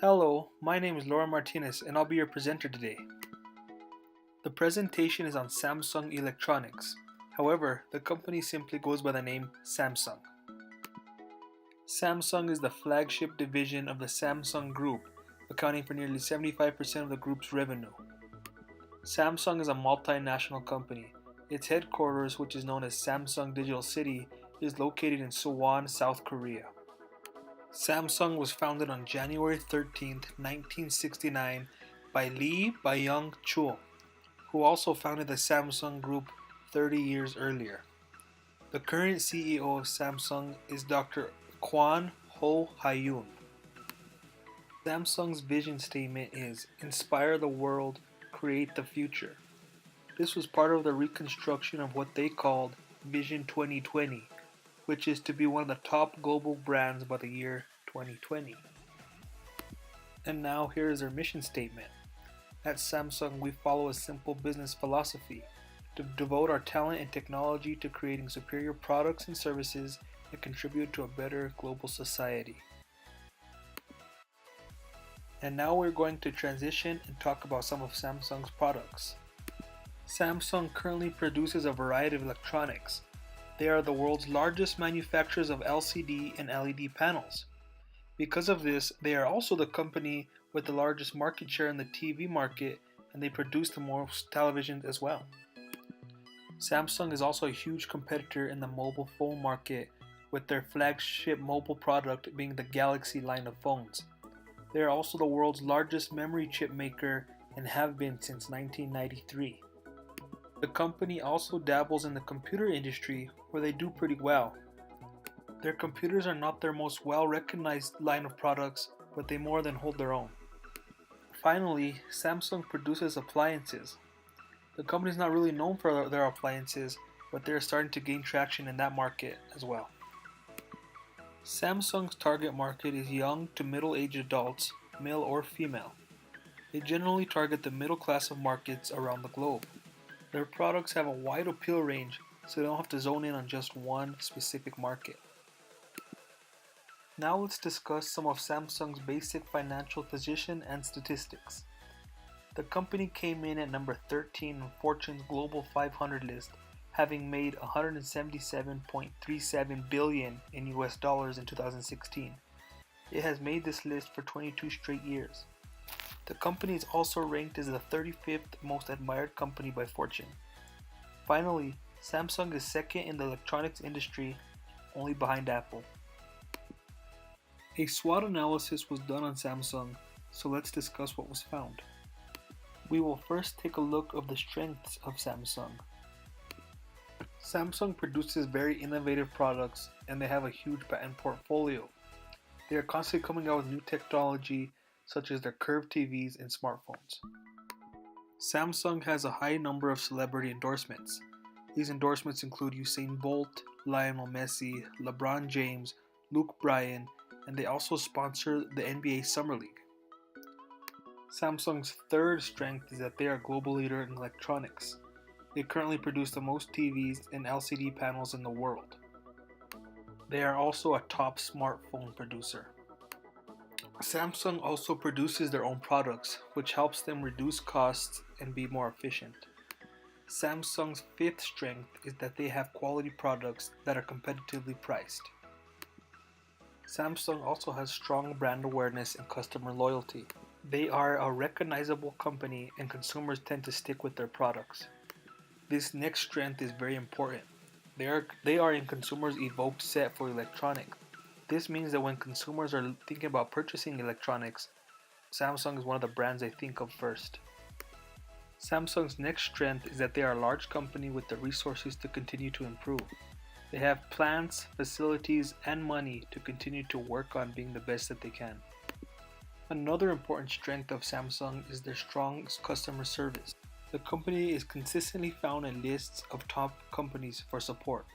Hello, my name is Laura Martinez and I'll be your presenter today. The presentation is on Samsung Electronics. However, the company simply goes by the name Samsung. Samsung is the flagship division of the Samsung Group, accounting for nearly 75% of the group's revenue. Samsung is a multinational company. Its headquarters, which is known as Samsung Digital City, is located in Suwon, South Korea. Samsung was founded on January 13, 1969 by Lee Byung-chul, who also founded the Samsung Group 30 years earlier. The current CEO of Samsung is Dr. Kwon Ho Hyun. Samsung's vision statement is "Inspire the world, create the future." This was part of the reconstruction of what they called Vision 2020, which is to be one of the top global brands by the year 2020. And now here is their mission statement. At Samsung, we follow a simple business philosophy to devote our talent and technology to creating superior products and services that contribute to a better global society. And now we're going to transition and talk about some of Samsung's products. Samsung currently produces a variety of electronics. They are the world's largest manufacturers of LCD and LED panels. Because of this, they are also the company with the largest market share in the TV market, and they produce the most televisions as well. Samsung is also a huge competitor in the mobile phone market, with their flagship mobile product being the Galaxy line of phones. They are also the world's largest memory chip maker and have been since 1993. The company also dabbles in the computer industry, where they do pretty well. Their computers are not their most well-recognized line of products, but they more than hold their own. Finally, Samsung produces appliances. The company is not really known for their appliances, but they are starting to gain traction in that market as well. Samsung's target market is young to middle-aged adults, male or female. They generally target the middle class of markets around the globe. Their products have a wide appeal range, so they don't have to zone in on just one specific market. Now let's discuss some of Samsung's basic financial position and statistics. The company came in at number 13 on Fortune's Global 500 list, having made $177.37 billion in US dollars in 2016. It has made this list for 22 straight years. The company is also ranked as the 35th most admired company by Fortune. Finally, Samsung is second in the electronics industry, only behind Apple. A SWOT analysis was done on Samsung, so let's discuss what was found. We will first take a look of the strengths of Samsung. Samsung produces very innovative products and they have a huge patent portfolio. They are constantly coming out with new technology such as their curved TVs and smartphones. Samsung has a high number of celebrity endorsements. These endorsements include Usain Bolt, Lionel Messi, LeBron James, Luke Bryan, and they also sponsor the NBA Summer League. Samsung's third strength is that they are a global leader in electronics. They currently produce the most TVs and LCD panels in the world. They are also a top smartphone producer. Samsung also produces their own products, which helps them reduce costs and be more efficient. Samsung's fifth strength is that they have quality products that are competitively priced. Samsung also has strong brand awareness and customer loyalty. They are a recognizable company and consumers tend to stick with their products. This next strength is very important. They are in consumers' evoked set for electronics. This means that when consumers are thinking about purchasing electronics, Samsung is one of the brands they think of first. Samsung's next strength is that they are a large company with the resources to continue to improve. They have plants, facilities, and money to continue to work on being the best that they can. Another important strength of Samsung is their strong customer service. The company is consistently found in lists of top companies for support.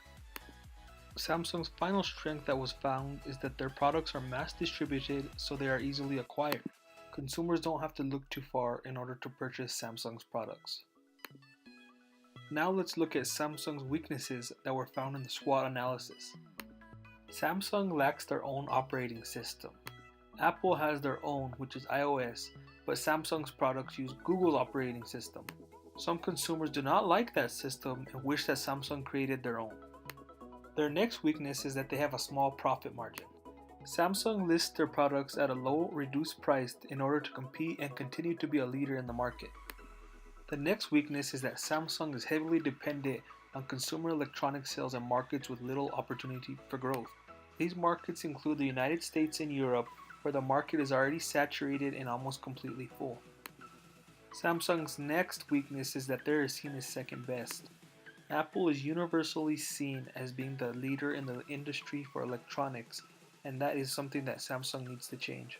Samsung's final strength that was found is that their products are mass distributed, so they are easily acquired. Consumers don't have to look too far in order to purchase Samsung's products. Now let's look at Samsung's weaknesses that were found in the SWOT analysis. Samsung lacks their own operating system. Apple has their own, which is iOS, but Samsung's products use Google operating system. Some consumers do not like that system and wish that Samsung created their own. Their next weakness is that they have a small profit margin. Samsung lists their products at a low, reduced price in order to compete and continue to be a leader in the market. The next weakness is that Samsung is heavily dependent on consumer electronics sales in markets with little opportunity for growth. These markets include the United States and Europe, where the market is already saturated and almost completely full. Samsung's next weakness is that they are seen as second best. Apple is universally seen as being the leader in the industry for electronics, and that is something that Samsung needs to change.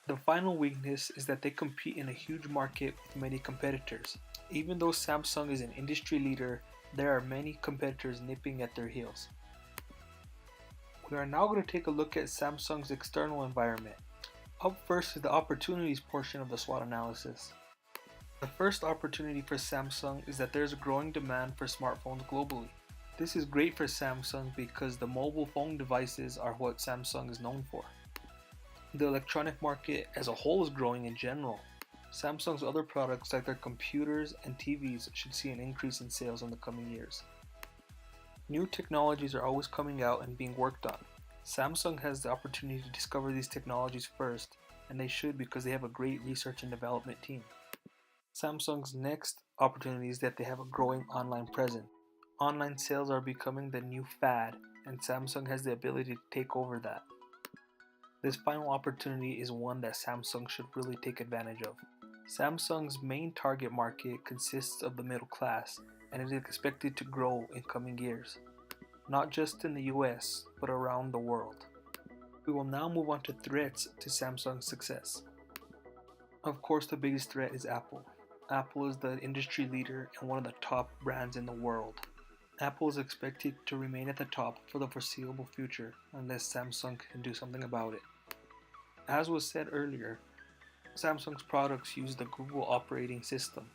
The final weakness is that they compete in a huge market with many competitors. Even though Samsung is an industry leader, there are many competitors nipping at their heels. We are now going to take a look at Samsung's external environment. Up first is the opportunities portion of the SWOT analysis. The first opportunity for Samsung is that there is a growing demand for smartphones globally. This is great for Samsung because the mobile phone devices are what Samsung is known for. The electronic market as a whole is growing in general. Samsung's other products like their computers and TVs should see an increase in sales in the coming years. New technologies are always coming out and being worked on. Samsung has the opportunity to discover these technologies first, and they should because they have a great research and development team. Samsung's next opportunity is that they have a growing online presence. Online sales are becoming the new fad, and Samsung has the ability to take over that. This final opportunity is one that Samsung should really take advantage of. Samsung's main target market consists of the middle class, and it is expected to grow in coming years, not just in the US, but around the world. We will now move on to threats to Samsung's success. Of course, the biggest threat is Apple. Apple is the industry leader and one of the top brands in the world. Apple is expected to remain at the top for the foreseeable future unless Samsung can do something about it. As was said earlier, Samsung's products use the Google operating system.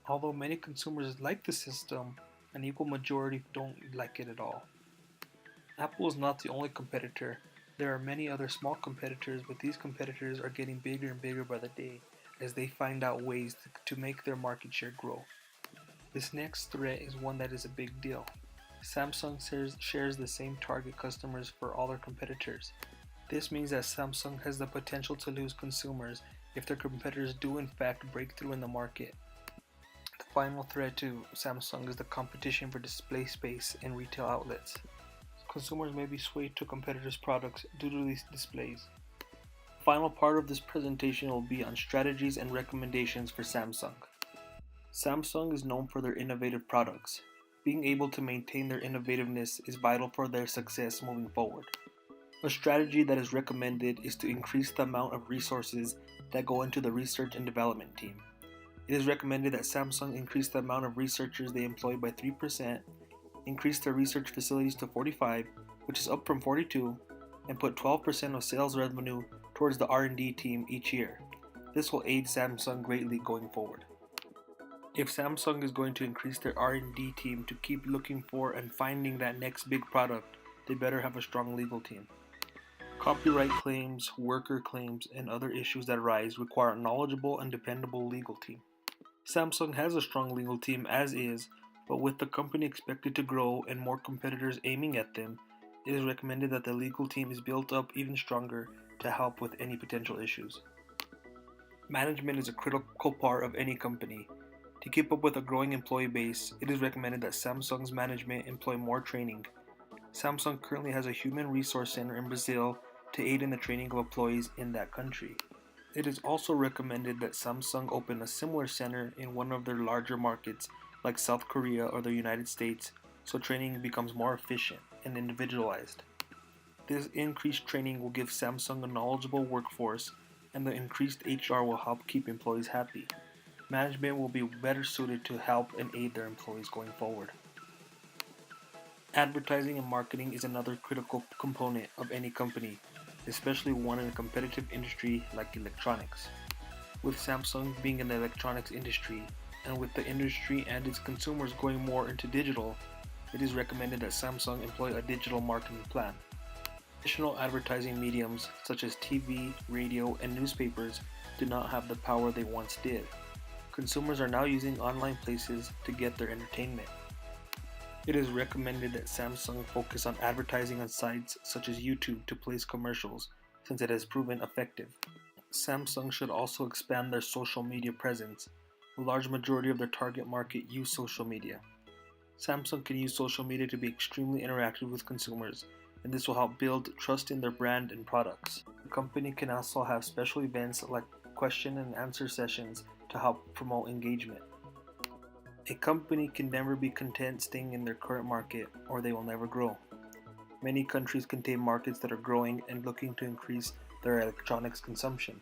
Although many consumers like the system, an equal majority don't like it at all. Apple is not the only competitor. There are many other small competitors, but these competitors are getting bigger and bigger by the day as they find out ways to make their market share grow. This next threat is one that is a big deal. Samsung shares the same target customers for all their competitors. This means that Samsung has the potential to lose consumers if their competitors do in fact break through in the market. The final threat to Samsung is the competition for display space in retail outlets. Consumers may be swayed to competitors' products due to these displays. The final part of this presentation will be on strategies and recommendations for Samsung. Samsung is known for their innovative products. Being able to maintain their innovativeness is vital for their success moving forward. A strategy that is recommended is to increase the amount of resources that go into the research and development team. It is recommended that Samsung increase the amount of researchers they employ by 3%, increase their research facilities to 45, which is up from 42, and put 12% of sales revenue towards the R&D team each year. This will aid Samsung greatly going forward. If Samsung is going to increase their R&D team to keep looking for and finding that next big product, they better have a strong legal team. Copyright claims, worker claims, and other issues that arise require a knowledgeable and dependable legal team. Samsung has a strong legal team as is, but with the company expected to grow and more competitors aiming at them, it is recommended that the legal team is built up even stronger to help with any potential issues. Management is a critical part of any company. To keep up with a growing employee base, it is recommended that Samsung's management employ more training. Samsung currently has a human resource center in Brazil to aid in the training of employees in that country. It is also recommended that Samsung open a similar center in one of their larger markets like South Korea or the United States so training becomes more efficient and individualized. This increased training will give Samsung a knowledgeable workforce, and the increased HR will help keep employees happy. Management will be better suited to help and aid their employees going forward. Advertising and marketing is another critical component of any company, especially one in a competitive industry like electronics. With Samsung being in the electronics industry, and with the industry and its consumers going more into digital, it is recommended that Samsung employ a digital marketing plan. Traditional advertising mediums such as TV, radio, and newspapers do not have the power they once did. Consumers are now using online places to get their entertainment. It is recommended that Samsung focus on advertising on sites such as YouTube to place commercials, since it has proven effective. Samsung should also expand their social media presence. A large majority of their target market use social media. Samsung can use social media to be extremely interactive with consumers, and this will help build trust in their brand and products. The company can also have special events like question and answer sessions to help promote engagement. A company can never be content staying in their current market, or they will never grow. Many countries contain markets that are growing and looking to increase their electronics consumption.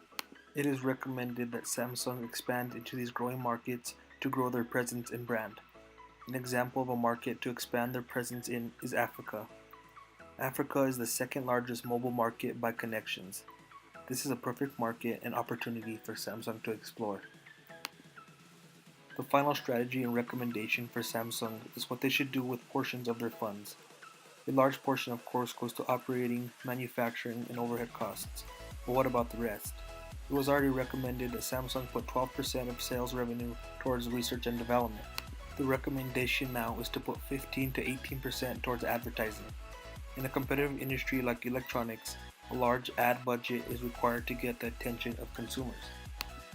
It is recommended that Samsung expand into these growing markets to grow their presence and brand. An example of a market to expand their presence in is Africa. Africa is the second largest mobile market by connections. This is a perfect market and opportunity for Samsung to explore. The final strategy and recommendation for Samsung is what they should do with portions of their funds. A large portion, of course, goes to operating, manufacturing, and overhead costs. But what about the rest? It was already recommended that Samsung put 12% of sales revenue towards research and development. The recommendation now is to put 15 to 18% towards advertising. In a competitive industry like electronics, a large ad budget is required to get the attention of consumers.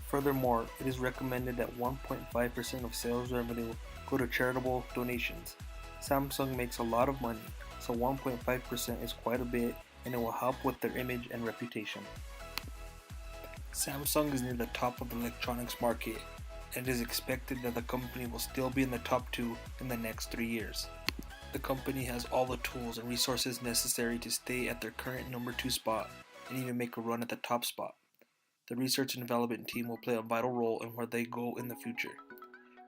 Furthermore, it is recommended that 1.5% of sales revenue go to charitable donations. Samsung makes a lot of money, so 1.5% is quite a bit, and it will help with their image and reputation. Samsung is near the top of the electronics market, and it is expected that the company will still be in the top 2 in the next 3 years. The company has all the tools and resources necessary to stay at their current number 2 spot and even make a run at the top spot. The research and development team will play a vital role in where they go in the future.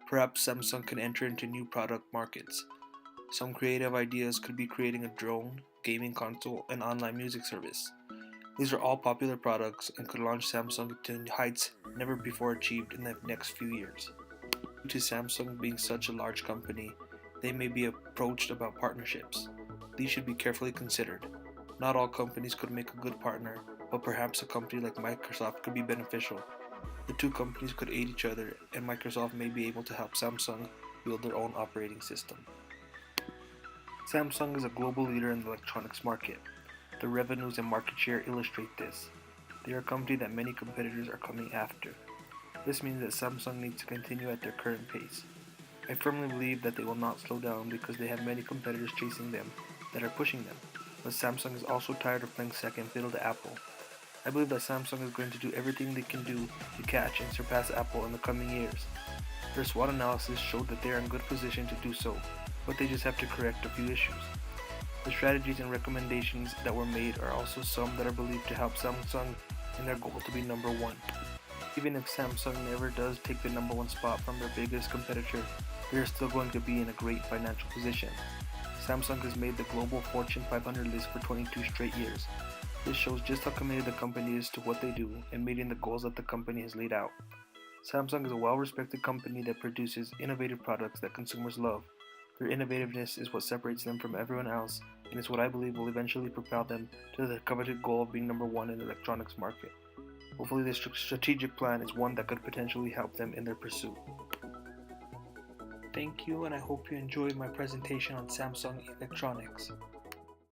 Perhaps Samsung can enter into new product markets. Some creative ideas could be creating a drone, gaming console, and online music service. These are all popular products and could launch Samsung to heights never before achieved in the next few years. Due to Samsung being such a large company, they may be approached about partnerships. These should be carefully considered. Not all companies could make a good partner, but perhaps a company like Microsoft could be beneficial. The two companies could aid each other, and Microsoft may be able to help Samsung build their own operating system. Samsung is a global leader in the electronics market. Their revenues and market share illustrate this. They are a company that many competitors are coming after. This means that Samsung needs to continue at their current pace. I firmly believe that they will not slow down because they have many competitors chasing them that are pushing them, but Samsung is also tired of playing second fiddle to Apple. I believe that Samsung is going to do everything they can do to catch and surpass Apple in the coming years. Their SWOT analysis showed that they are in good position to do so, but they just have to correct a few issues. The strategies and recommendations that were made are also some that are believed to help Samsung in their goal to be number 1. Even if Samsung never does take the number 1 spot from their biggest competitor, they are still going to be in a great financial position. Samsung has made the global Fortune 500 list for 22 straight years. This shows just how committed the company is to what they do and meeting the goals that the company has laid out. Samsung is a well-respected company that produces innovative products that consumers love. Their innovativeness is what separates them from everyone else, and is what I believe will eventually propel them to their coveted goal of being number 1 in the electronics market. Hopefully this strategic plan is one that could potentially help them in their pursuit. Thank you, and I hope you enjoyed my presentation on Samsung Electronics.